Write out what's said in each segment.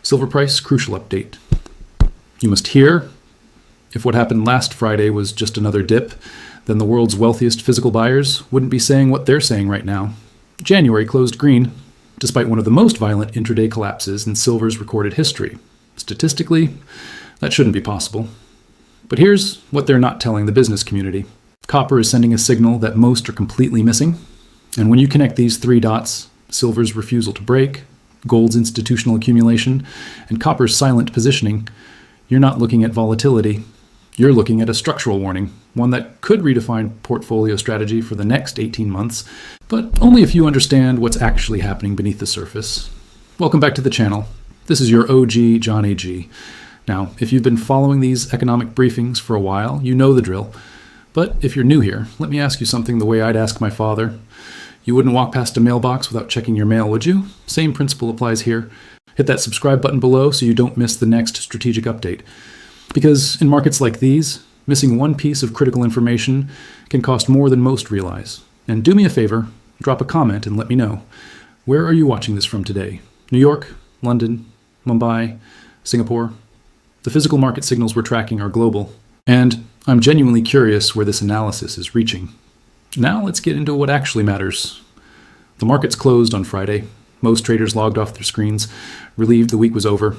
Silver price crucial update. You must hear, if what happened last Friday was just another dip, then the world's wealthiest physical buyers wouldn't be saying what they're saying right now. January closed green, despite one of the most violent intraday collapses in silver's recorded history. Statistically, that shouldn't be possible. But here's what they're not telling the business community. Copper is sending a signal that most are completely missing. And when you connect these three dots, silver's refusal to break, gold's institutional accumulation, and copper's silent positioning, you're not looking at volatility. You're looking at a structural warning, one that could redefine portfolio strategy for the next 18 months, but only if you understand what's actually happening beneath the surface. Welcome back to the channel. This is your OG, John A.G. Now, if you've been following these economic briefings for a while, you know the drill. But if you're new here, let me ask you something the way I'd ask my father. You wouldn't walk past a mailbox without checking your mail, would you? Same principle applies here. Hit that subscribe button below so you don't miss the next strategic update. Because in markets like these, missing one piece of critical information can cost more than most realize. And do me a favor, drop a comment and let me know. Where are you watching this from today? New York, London, Mumbai, Singapore? The physical market signals we're tracking are global. And I'm genuinely curious where this analysis is reaching. Now let's get into what actually matters. The markets closed on Friday. Most traders logged off their screens, relieved the week was over.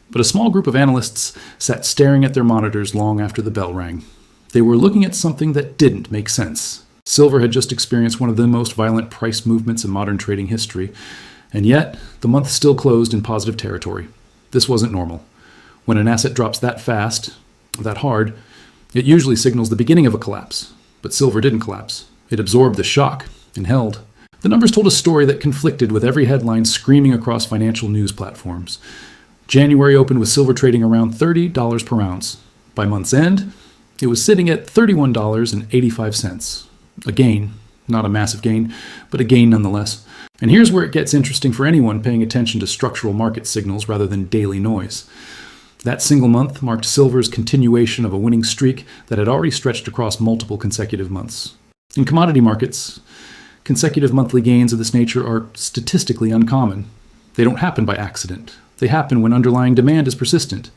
But a small group of analysts sat staring at their monitors long after the bell rang. They were looking at something that didn't make sense. Silver had just experienced one of the most violent price movements in modern trading history, and yet the month still closed in positive territory. This wasn't normal. When an asset drops that fast, that hard, it usually signals the beginning of a collapse. But silver didn't collapse. It absorbed the shock and held. The numbers told a story that conflicted with every headline screaming across financial news platforms. January opened with silver trading around $30 per ounce. By month's end, it was sitting at $31.85. A gain, not a massive gain, but a gain nonetheless. And here's where it gets interesting for anyone paying attention to structural market signals rather than daily noise. That single month marked silver's continuation of a winning streak that had already stretched across multiple consecutive months. In commodity markets, consecutive monthly gains of this nature are statistically uncommon. They don't happen by accident. They happen when underlying demand is persistent,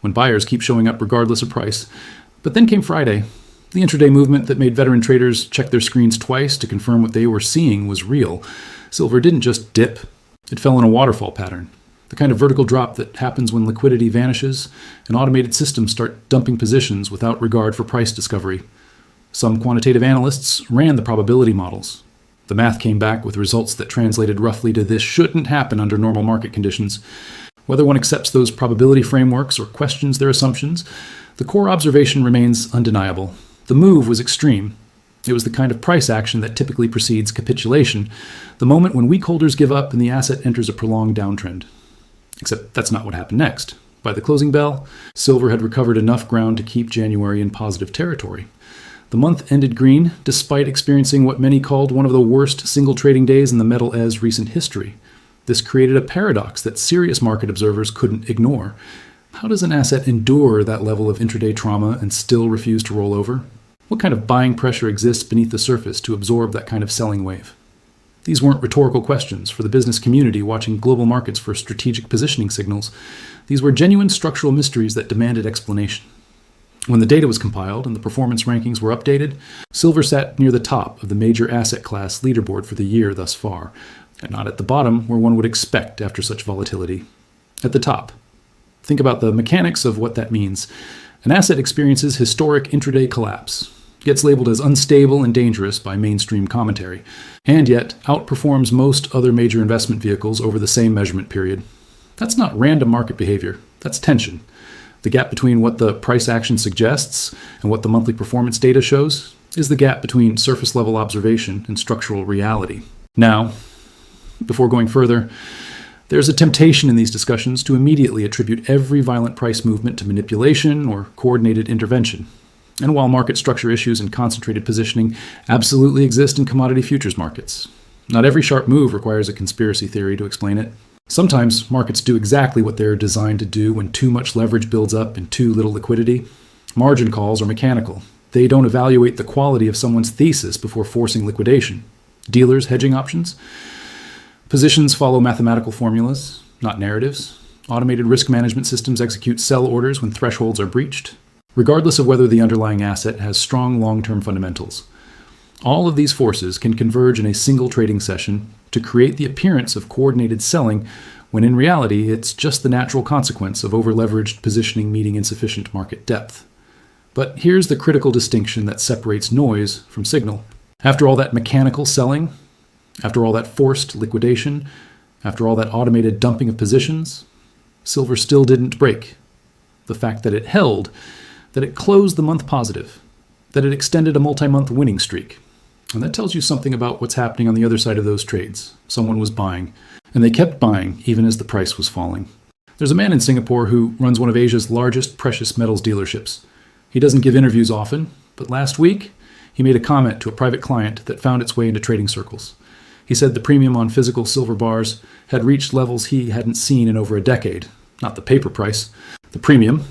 when buyers keep showing up regardless of price. But then came Friday. The intraday movement that made veteran traders check their screens twice to confirm what they were seeing was real. Silver didn't just dip. It fell in a waterfall pattern. The kind of vertical drop that happens when liquidity vanishes and automated systems start dumping positions without regard for price discovery. Some quantitative analysts ran the probability models. The math came back with results that translated roughly to this shouldn't happen under normal market conditions. Whether one accepts those probability frameworks or questions their assumptions, the core observation remains undeniable. The move was extreme. It was the kind of price action that typically precedes capitulation, the moment when weak holders give up and the asset enters a prolonged downtrend. Except that's not what happened next. By the closing bell, silver had recovered enough ground to keep January in positive territory. The month ended green, despite experiencing what many called one of the worst single trading days in the metal-as recent history. This created a paradox that serious market observers couldn't ignore. How does an asset endure that level of intraday trauma and still refuse to roll over? What kind of buying pressure exists beneath the surface to absorb that kind of selling wave? These weren't rhetorical questions for the business community watching global markets for strategic positioning signals. These were genuine structural mysteries that demanded explanation. When the data was compiled and the performance rankings were updated, silver sat near the top of the major asset class leaderboard for the year thus far, and not at the bottom where one would expect after such volatility. At the top. Think about the mechanics of what that means. An asset experiences historic intraday collapse, gets labeled as unstable and dangerous by mainstream commentary, and yet outperforms most other major investment vehicles over the same measurement period. That's not random market behavior, that's tension. The gap between what the price action suggests and what the monthly performance data shows is the gap between surface level observation and structural reality. Now, before going further, there's a temptation in these discussions to immediately attribute every violent price movement to manipulation or coordinated intervention. And while market structure issues and concentrated positioning absolutely exist in commodity futures markets, not every sharp move requires a conspiracy theory to explain it. Sometimes markets do exactly what they're designed to do when too much leverage builds up and too little liquidity. Margin calls are mechanical. They don't evaluate the quality of someone's thesis before forcing liquidation. Dealers hedging options. Positions follow mathematical formulas, not narratives. Automated risk management systems execute sell orders when thresholds are breached, regardless of whether the underlying asset has strong long-term fundamentals. All of these forces can converge in a single trading session to create the appearance of coordinated selling, when in reality it's just the natural consequence of over-leveraged positioning meeting insufficient market depth. But here's the critical distinction that separates noise from signal. After all that mechanical selling, after all that forced liquidation, after all that automated dumping of positions, silver still didn't break. The fact that it held, that it closed the month positive, that it extended a multi-month winning streak. And that tells you something about what's happening on the other side of those trades. Someone was buying, and they kept buying even as the price was falling. There's a man in Singapore who runs one of Asia's largest precious metals dealerships. He doesn't give interviews often, but last week he made a comment to a private client that found its way into trading circles. He said the premium on physical silver bars had reached levels he hadn't seen in over a decade. Not the paper price, the premium.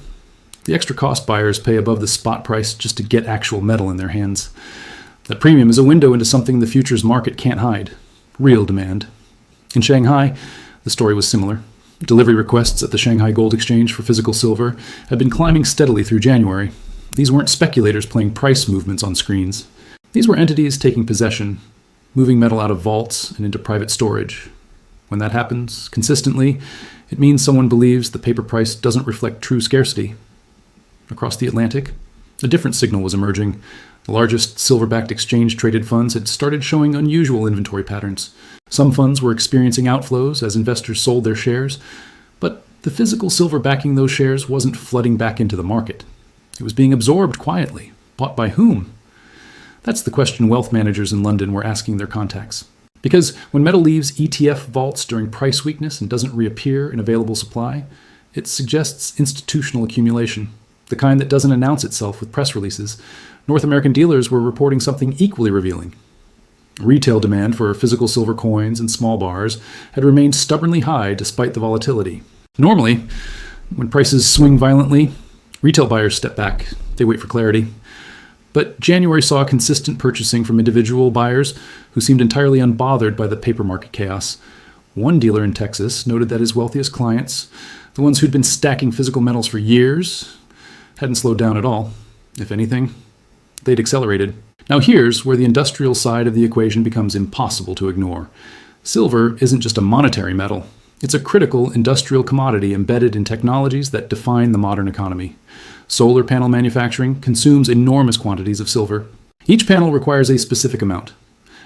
The extra cost buyers pay above the spot price just to get actual metal in their hands. That premium is a window into something the futures market can't hide: real demand. In Shanghai, the story was similar. Delivery requests at the Shanghai Gold Exchange for physical silver had been climbing steadily through January. These weren't speculators playing price movements on screens. These were entities taking possession, moving metal out of vaults and into private storage. When that happens consistently, it means someone believes the paper price doesn't reflect true scarcity. Across the Atlantic, a different signal was emerging. The largest silver-backed exchange-traded funds had started showing unusual inventory patterns. Some funds were experiencing outflows as investors sold their shares, but the physical silver backing those shares wasn't flooding back into the market. It was being absorbed quietly. Bought by whom? That's the question wealth managers in London were asking their contacts. Because when metal leaves ETF vaults during price weakness and doesn't reappear in available supply, it suggests institutional accumulation, the kind that doesn't announce itself with press releases. North American dealers were reporting something equally revealing. Retail demand for physical silver coins and small bars had remained stubbornly high despite the volatility. Normally, when prices swing violently, retail buyers step back. They wait for clarity. But January saw consistent purchasing from individual buyers who seemed entirely unbothered by the paper market chaos. One dealer in Texas noted that his wealthiest clients, the ones who'd been stacking physical metals for years, hadn't slowed down at all. If anything, they'd accelerated. Now here's where the industrial side of the equation becomes impossible to ignore. Silver isn't just a monetary metal. It's a critical industrial commodity embedded in technologies that define the modern economy. Solar panel manufacturing consumes enormous quantities of silver. Each panel requires a specific amount,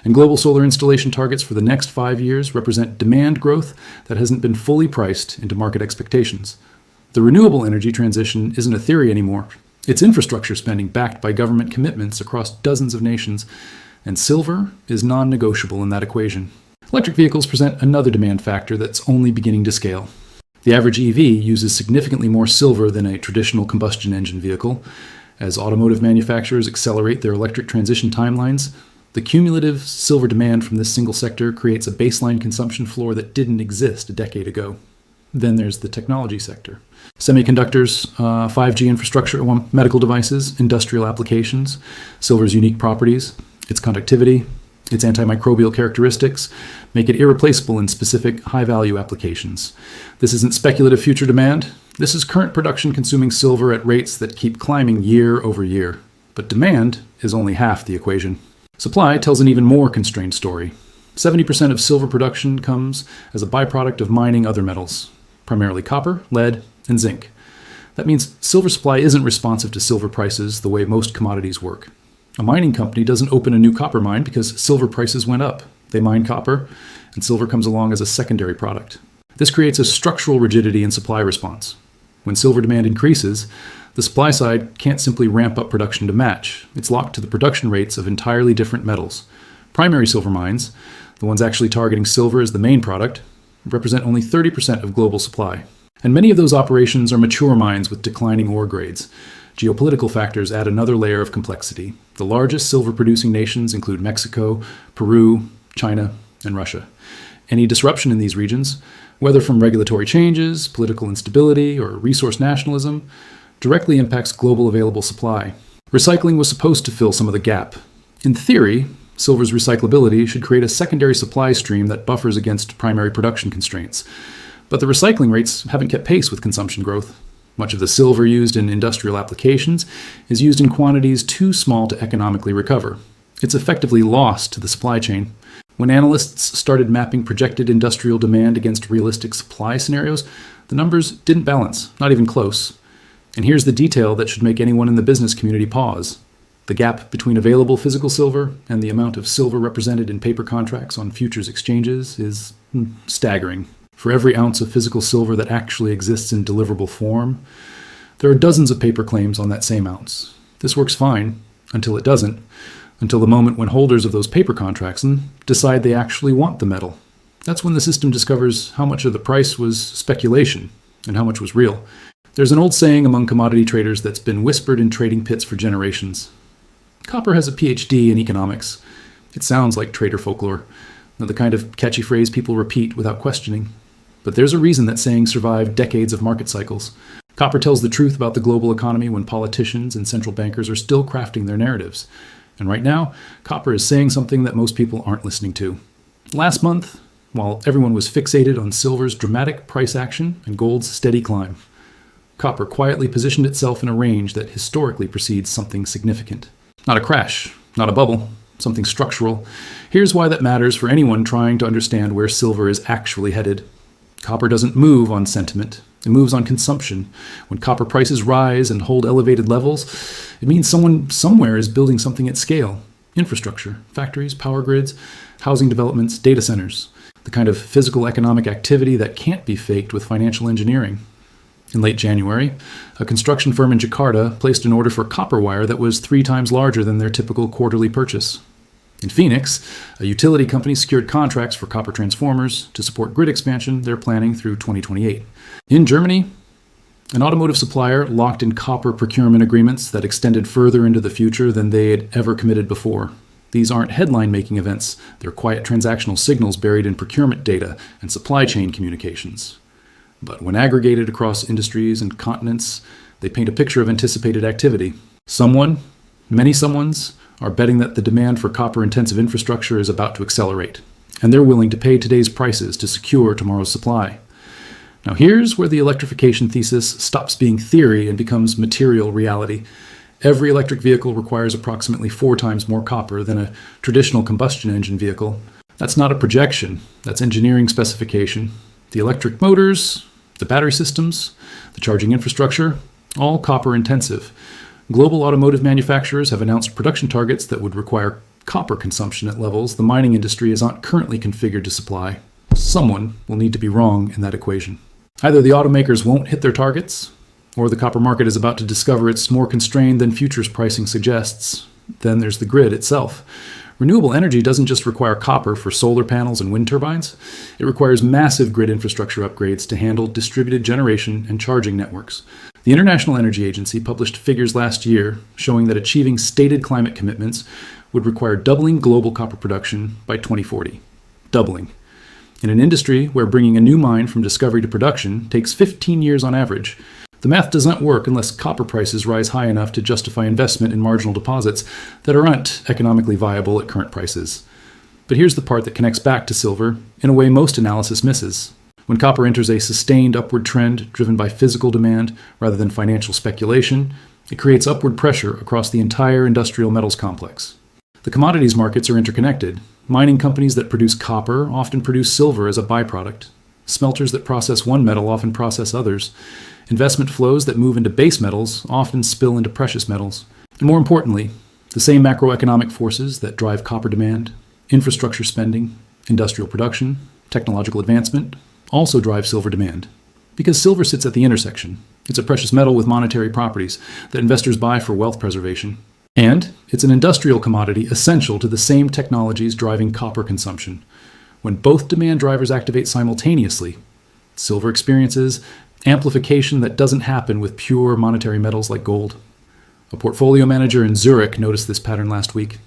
and global solar installation targets for the next 5 years represent demand growth that hasn't been fully priced into market expectations. The renewable energy transition isn't a theory anymore. It's infrastructure spending backed by government commitments across dozens of nations, and silver is non-negotiable in that equation. Electric vehicles present another demand factor that's only beginning to scale. The average EV uses significantly more silver than a traditional combustion engine vehicle. As automotive manufacturers accelerate their electric transition timelines, the cumulative silver demand from this single sector creates a baseline consumption floor that didn't exist a decade ago. Then there's the technology sector. Semiconductors, 5G infrastructure, medical devices, industrial applications, silver's unique properties, its conductivity, its antimicrobial characteristics make it irreplaceable in specific high-value applications. This isn't speculative future demand. This is current production consuming silver at rates that keep climbing year over year. But demand is only half the equation. Supply tells an even more constrained story. 70% of silver production comes as a byproduct of mining other metals, primarily copper, lead, and zinc. That means silver supply isn't responsive to silver prices the way most commodities work. A mining company doesn't open a new copper mine because silver prices went up. They mine copper, and silver comes along as a secondary product. This creates a structural rigidity in supply response. When silver demand increases, the supply side can't simply ramp up production to match. It's locked to the production rates of entirely different metals. Primary silver mines, the ones actually targeting silver as the main product, represent only 30% of global supply. And many of those operations are mature mines with declining ore grades. Geopolitical factors add another layer of complexity. The largest silver-producing nations include Mexico, Peru, China, and Russia. Any disruption in these regions, whether from regulatory changes, political instability, or resource nationalism, directly impacts global available supply. Recycling was supposed to fill some of the gap. In theory, silver's recyclability should create a secondary supply stream that buffers against primary production constraints. But the recycling rates haven't kept pace with consumption growth. Much of the silver used in industrial applications is used in quantities too small to economically recover. It's effectively lost to the supply chain. When analysts started mapping projected industrial demand against realistic supply scenarios, the numbers didn't balance, not even close. And here's the detail that should make anyone in the business community pause. The gap between available physical silver and the amount of silver represented in paper contracts on futures exchanges is staggering. For every ounce of physical silver that actually exists in deliverable form, there are dozens of paper claims on that same ounce. This works fine until it doesn't, until the moment when holders of those paper contracts decide they actually want the metal. That's when the system discovers how much of the price was speculation and how much was real. There's an old saying among commodity traders that's been whispered in trading pits for generations. Copper has a PhD in economics. It sounds like trader folklore, the kind of catchy phrase people repeat without questioning. But there's a reason that saying survived decades of market cycles. Copper tells the truth about the global economy when politicians and central bankers are still crafting their narratives. And right now, copper is saying something that most people aren't listening to. Last month, while everyone was fixated on silver's dramatic price action and gold's steady climb, copper quietly positioned itself in a range that historically precedes something significant. Not a crash, not a bubble, something structural. Here's why that matters for anyone trying to understand where silver is actually headed. Copper doesn't move on sentiment. It moves on consumption. When copper prices rise and hold elevated levels, it means someone somewhere is building something at scale. Infrastructure, factories, power grids, housing developments, data centers. The kind of physical economic activity that can't be faked with financial engineering. In late January, a construction firm in Jakarta placed an order for copper wire that was 3 times larger than their typical quarterly purchase. In Phoenix, a utility company secured contracts for copper transformers to support grid expansion they're planning through 2028. In Germany, an automotive supplier locked in copper procurement agreements that extended further into the future than they had ever committed before. These aren't headline-making events. They're quiet transactional signals buried in procurement data and supply chain communications. But when aggregated across industries and continents, they paint a picture of anticipated activity. Someone, many someones, are betting that the demand for copper-intensive infrastructure is about to accelerate, and they're willing to pay today's prices to secure tomorrow's supply. Now here's where the electrification thesis stops being theory and becomes material reality. Every electric vehicle requires approximately 4 times more copper than a traditional combustion engine vehicle. That's not a projection, that's engineering specification. The electric motors, the battery systems, the charging infrastructure, all copper-intensive. Global automotive manufacturers have announced production targets that would require copper consumption at levels the mining industry is not currently configured to supply. Someone will need to be wrong in that equation. Either the automakers won't hit their targets, or the copper market is about to discover it's more constrained than futures pricing suggests. Then there's the grid itself. Renewable energy doesn't just require copper for solar panels and wind turbines. It requires massive grid infrastructure upgrades to handle distributed generation and charging networks. The International Energy Agency published figures last year showing that achieving stated climate commitments would require doubling global copper production by 2040. Doubling. In an industry where bringing a new mine from discovery to production takes 15 years on average, the math does not work unless copper prices rise high enough to justify investment in marginal deposits that aren't economically viable at current prices. But here's the part that connects back to silver in a way most analysis misses. When copper enters a sustained upward trend driven by physical demand rather than financial speculation, it creates upward pressure across the entire industrial metals complex. The commodities markets are interconnected. Mining companies that produce copper often produce silver as a byproduct. Smelters that process one metal often process others. Investment flows that move into base metals often spill into precious metals. And more importantly, the same macroeconomic forces that drive copper demand, infrastructure spending, industrial production, technological advancement, also drive silver demand. Because silver sits at the intersection. It's a precious metal with monetary properties that investors buy for wealth preservation. And it's an industrial commodity essential to the same technologies driving copper consumption. When both demand drivers activate simultaneously, silver experiences amplification that doesn't happen with pure monetary metals like gold. A portfolio manager in Zurich noticed this pattern last week.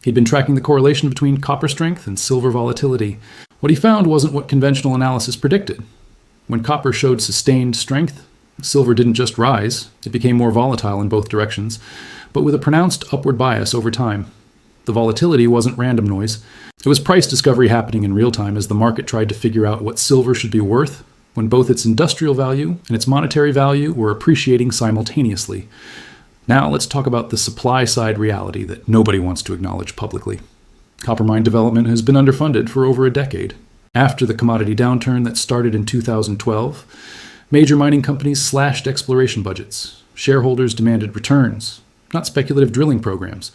He'd been tracking the correlation between copper strength and silver volatility. What he found wasn't what conventional analysis predicted. When copper showed sustained strength, silver didn't just rise, it became more volatile in both directions, but with a pronounced upward bias over time. The volatility wasn't random noise. It was price discovery happening in real time as the market tried to figure out what silver should be worth when both its industrial value and its monetary value were appreciating simultaneously. Now let's talk about the supply side reality that nobody wants to acknowledge publicly. Copper mine development has been underfunded for over a decade. After the commodity downturn that started in 2012, major mining companies slashed exploration budgets. Shareholders demanded returns, not speculative drilling programs.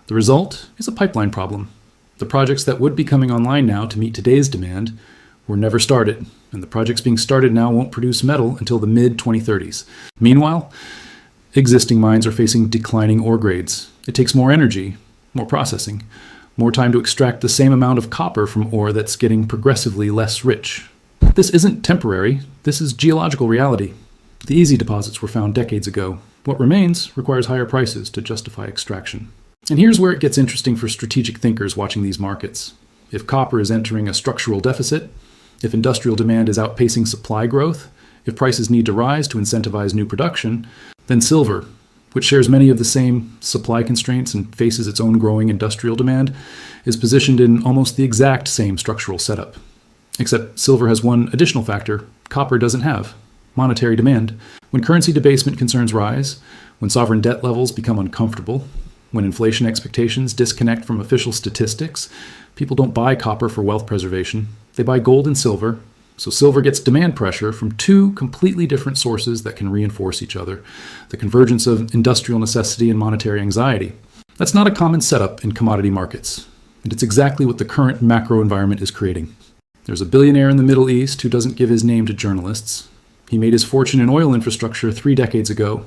The result is a pipeline problem. The projects that would be coming online now to meet today's demand were never started, and the projects being started now won't produce metal until the mid-2030s. Meanwhile, existing mines are facing declining ore grades. It takes more energy, more processing, more time to extract the same amount of copper from ore that's getting progressively less rich. This isn't temporary, this is geological reality. The easy deposits were found decades ago. What remains requires higher prices to justify extraction. And here's where it gets interesting for strategic thinkers watching these markets. If copper is entering a structural deficit, if industrial demand is outpacing supply growth, if prices need to rise to incentivize new production, then silver, which shares many of the same supply constraints and faces its own growing industrial demand, is positioned in almost the exact same structural setup. Except silver has one additional factor copper doesn't have: monetary demand. When currency debasement concerns rise, when sovereign debt levels become uncomfortable, when inflation expectations disconnect from official statistics, people don't buy copper for wealth preservation. They buy gold and silver. So silver gets demand pressure from two completely different sources that can reinforce each other: the convergence of industrial necessity and monetary anxiety. That's not a common setup in commodity markets, and it's exactly what the current macro environment is creating. There's a billionaire in the Middle East who doesn't give his name to journalists. He made his fortune in oil infrastructure 3 decades ago,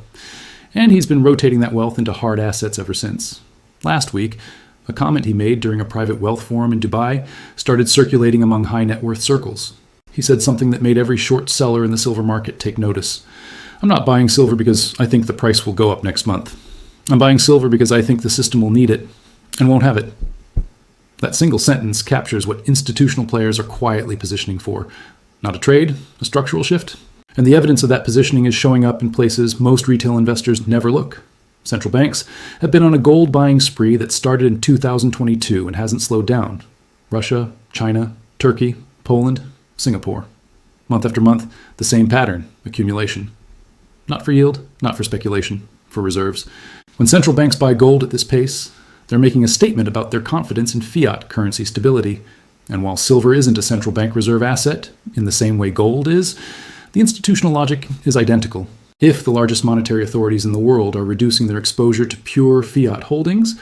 and he's been rotating that wealth into hard assets ever since. Last week, a comment he made during a private wealth forum in Dubai started circulating among high net worth circles. He said something that made every short seller in the silver market take notice. "I'm not buying silver because I think the price will go up next month. I'm buying silver because I think the system will need it and won't have it." That single sentence captures what institutional players are quietly positioning for. Not a trade, a structural shift. And the evidence of that positioning is showing up in places most retail investors never look. Central banks have been on a gold buying spree that started in 2022 and hasn't slowed down. Russia, China, Turkey, Poland, Singapore. Month after month, the same pattern: accumulation. Not for yield, not for speculation, for reserves. When central banks buy gold at this pace, they're making a statement about their confidence in fiat currency stability. And while silver isn't a central bank reserve asset in the same way gold is, the institutional logic is identical. If the largest monetary authorities in the world are reducing their exposure to pure fiat holdings,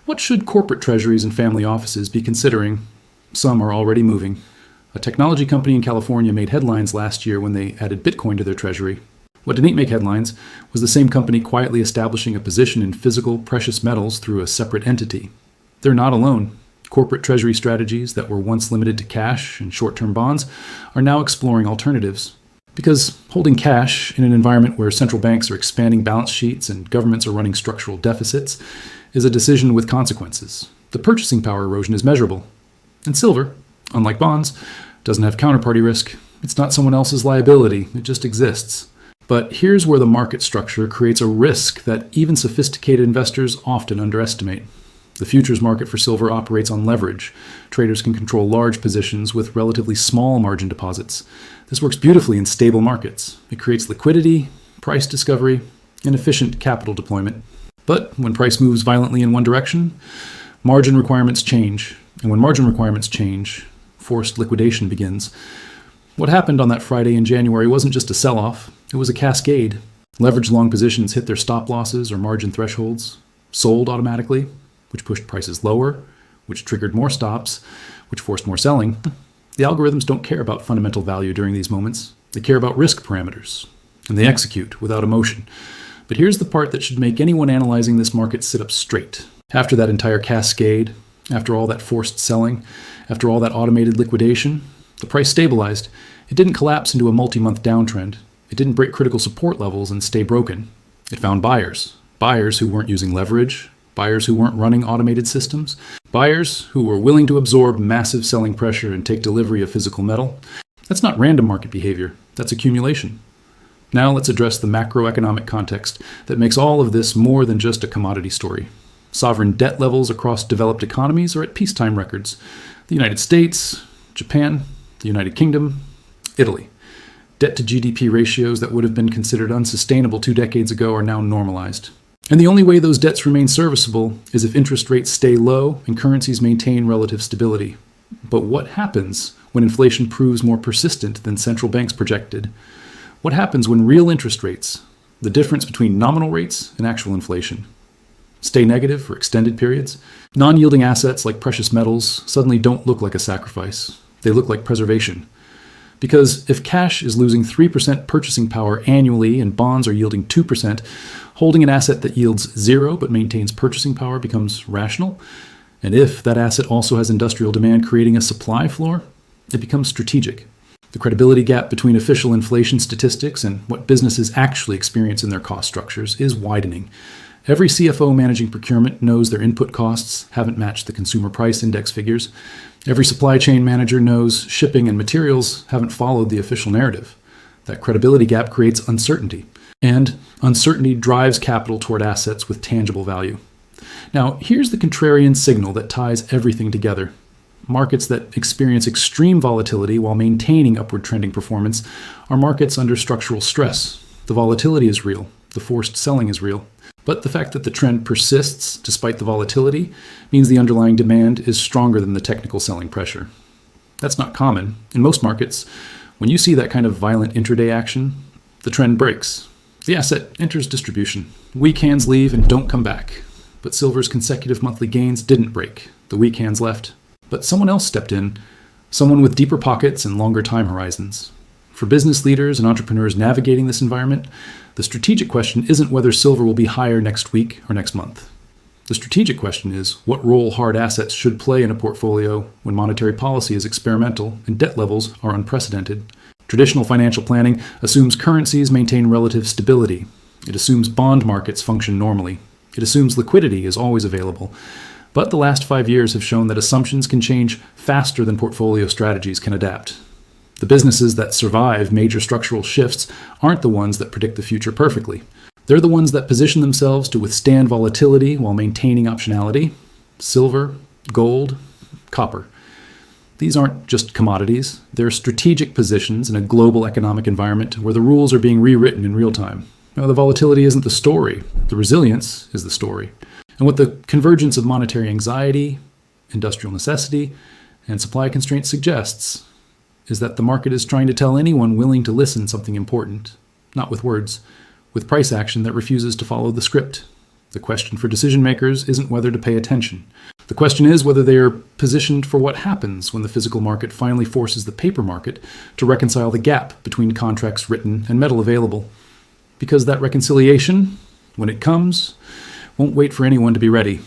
what should corporate treasuries and family offices be considering? Some are already moving. A technology company in California made headlines last year when they added Bitcoin to their treasury. What didn't make headlines was the same company quietly establishing a position in physical precious metals through a separate entity. They're not alone. Corporate treasury strategies that were once limited to cash and short-term bonds are now exploring alternatives. Because holding cash in an environment where central banks are expanding balance sheets and governments are running structural deficits is a decision with consequences. The purchasing power erosion is measurable. And silver, unlike bonds, doesn't have counterparty risk. It's not someone else's liability. It just exists. But here's where the market structure creates a risk that even sophisticated investors often underestimate. The futures market for silver operates on leverage. Traders can control large positions with relatively small margin deposits. This works beautifully in stable markets. It creates liquidity, price discovery, and efficient capital deployment. But when price moves violently in one direction, margin requirements change. And when margin requirements change, forced liquidation begins. What happened on that Friday in January wasn't just a sell-off, it was a cascade. Leveraged long positions hit their stop losses or margin thresholds, sold automatically, which pushed prices lower, which triggered more stops, which forced more selling. The algorithms don't care about fundamental value during these moments. They care about risk parameters, and they execute without emotion. But here's the part that should make anyone analyzing this market sit up straight. After that entire cascade, after all that forced selling, after all that automated liquidation, the price stabilized. It didn't collapse into a multi-month downtrend. It didn't break critical support levels and stay broken. It found buyers. Buyers who weren't using leverage. Buyers who weren't running automated systems. Buyers who were willing to absorb massive selling pressure and take delivery of physical metal. That's not random market behavior. That's accumulation. Now let's address the macroeconomic context that makes all of this more than just a commodity story. Sovereign debt levels across developed economies are at peacetime records. The United States, Japan, the United Kingdom, Italy. Debt to GDP ratios that would have been considered unsustainable 2 decades ago are now normalized. And the only way those debts remain serviceable is if interest rates stay low and currencies maintain relative stability. But what happens when inflation proves more persistent than central banks projected? What happens when real interest rates, the difference between nominal rates and actual inflation, stay negative for extended periods? Non-yielding assets like precious metals suddenly don't look like a sacrifice. They look like preservation. Because if cash is losing 3% purchasing power annually and bonds are yielding 2%, holding an asset that yields 0 but maintains purchasing power becomes rational. And if that asset also has industrial demand creating a supply floor, it becomes strategic. The credibility gap between official inflation statistics and what businesses actually experience in their cost structures is widening. Every CFO managing procurement knows their input costs haven't matched the consumer price index figures. Every supply chain manager knows shipping and materials haven't followed the official narrative. That credibility gap creates uncertainty, and uncertainty drives capital toward assets with tangible value. Now, here's the contrarian signal that ties everything together. Markets that experience extreme volatility while maintaining upward trending performance are markets under structural stress. The volatility is real. The forced selling is real. But the fact that the trend persists despite the volatility means the underlying demand is stronger than the technical selling pressure. That's not common. In most markets, when you see that kind of violent intraday action, the trend breaks. The asset enters distribution. Weak hands leave and don't come back. But silver's consecutive monthly gains didn't break. The weak hands left. But someone else stepped in, someone with deeper pockets and longer time horizons. For business leaders and entrepreneurs navigating this environment, the strategic question isn't whether silver will be higher next week or next month. The strategic question is what role hard assets should play in a portfolio when monetary policy is experimental and debt levels are unprecedented. Traditional financial planning assumes currencies maintain relative stability. It assumes bond markets function normally. It assumes liquidity is always available. But the last 5 years have shown that assumptions can change faster than portfolio strategies can adapt. The businesses that survive major structural shifts aren't the ones that predict the future perfectly. They're the ones that position themselves to withstand volatility while maintaining optionality. Silver, gold, copper. These aren't just commodities. They're strategic positions in a global economic environment where the rules are being rewritten in real time. Now, the volatility isn't the story. The resilience is the story. And what the convergence of monetary anxiety, industrial necessity, and supply constraints suggests is that the market is trying to tell anyone willing to listen something important, not with words, with price action that refuses to follow the script. The question for decision makers isn't whether to pay attention. The question is whether they are positioned for what happens when the physical market finally forces the paper market to reconcile the gap between contracts written and metal available. Because that reconciliation, when it comes, won't wait for anyone to be ready.